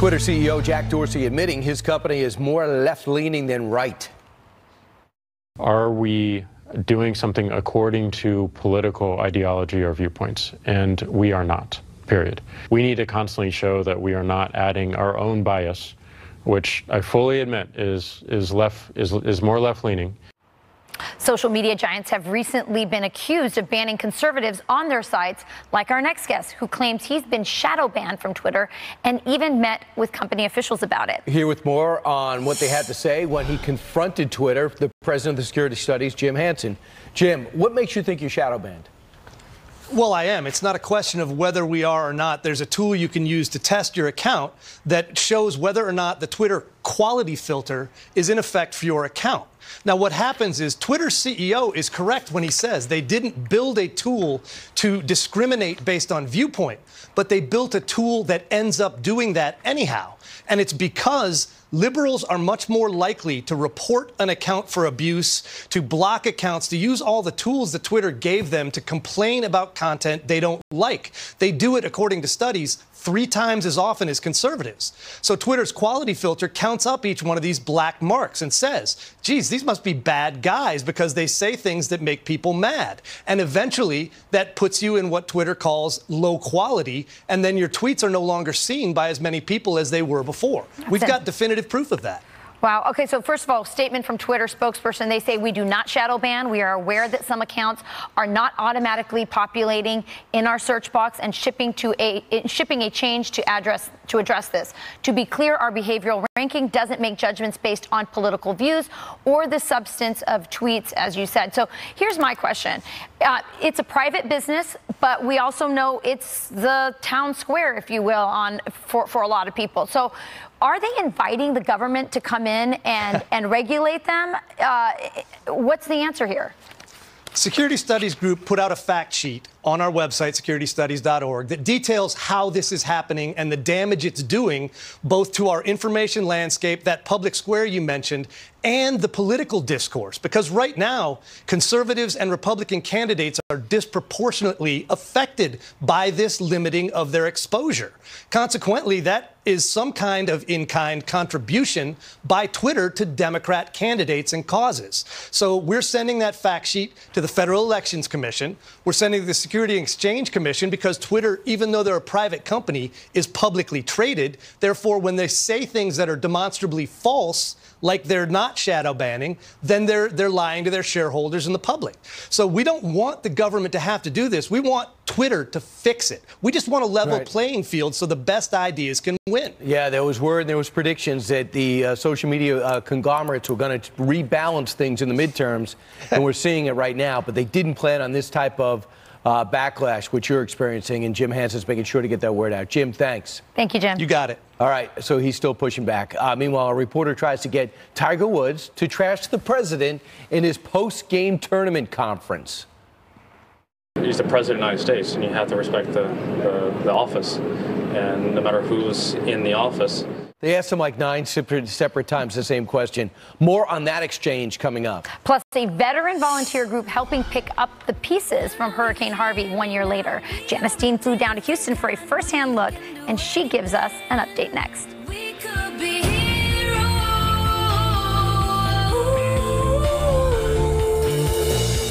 Twitter CEO Jack Dorsey admitting his company is more left-leaning than right. Are we doing something according to political ideology or viewpoints? And we are not, period. We need to constantly show that we are not adding our own bias, which I fully admit is more left-leaning. Social media giants have recently been accused of banning conservatives on their sites, like our next guest, who claims he's been shadow banned from Twitter and even met with company officials about it. Here with more on what they had to say when he confronted Twitter, the president of the Security Studies, Jim Hansen. Jim, what makes you think you're shadow banned? Well, I am. It's not a question of whether we are or not. There's a tool you can use to test your account that shows whether or not the Twitter quality filter is in effect for your account. Now, what happens is Twitter's CEO is correct when he says they didn't build a tool to discriminate based on viewpoint, but they built a tool that ends up doing that anyhow. And it's because liberals are much more likely to report an account for abuse, to block accounts, to use all the tools that Twitter gave them to complain about content they don't like. They do it, according to studies, 3 times as often as conservatives. So Twitter's quality filter counts up each one of these black marks and says, geez, these must be bad guys because they say things that make people mad. And eventually that puts you in what Twitter calls low quality, and then your tweets are no longer seen by as many people as they were before. We've got definitive proof of that. Wow. Okay, so first of all, statement from Twitter spokesperson, they say we do not shadow ban. We are aware that some accounts are not automatically populating in our search box and shipping a change to address this. To be clear, our behavioral ranking doesn't make judgments based on political views or the substance of tweets, as you said. So here's my question. It's a private business, but we also know it's the town square, if you will, for a lot of people. So are they inviting the government to come in and regulate them? What's the answer here? Security Studies Group put out a fact sheet on our website, securitystudies.org, that details how this is happening and the damage it's doing both to our information landscape, that public square you mentioned, and the political discourse. Because right now, conservatives and Republican candidates are disproportionately affected by this limiting of their exposure. Consequently, that is some kind of in-kind contribution by Twitter to Democrat candidates and causes. So we're sending that fact sheet to the Federal Elections Commission. We're sending it to the Security and Exchange Commission because Twitter, even though they're a private company, is publicly traded. Therefore, when they say things that are demonstrably false, like they're not shadow banning, then they're lying to their shareholders and the public. So we don't want the government to have to do this. We want Twitter to fix it. We just want a level playing field so the best ideas can win. Yeah, there was word and there was predictions that the social media conglomerates were going to rebalance things in the midterms, and we're seeing it right now. But they didn't plan on this type of backlash, which you're experiencing, and Jim Hansen's making sure to get that word out. Jim, thanks. Thank you, Jim. You got it. All right, so he's still pushing back. Meanwhile, a reporter tries to get Tiger Woods to trash the president in his post-game tournament conference. He's the president of the United States, and you have to respect the office, and no matter who's in the office. They asked him like 9 separate times the same question. More on that exchange coming up. Plus, a veteran volunteer group helping pick up the pieces from Hurricane Harvey 1 year later. Janice Dean flew down to Houston for a first-hand look, and she gives us an update next.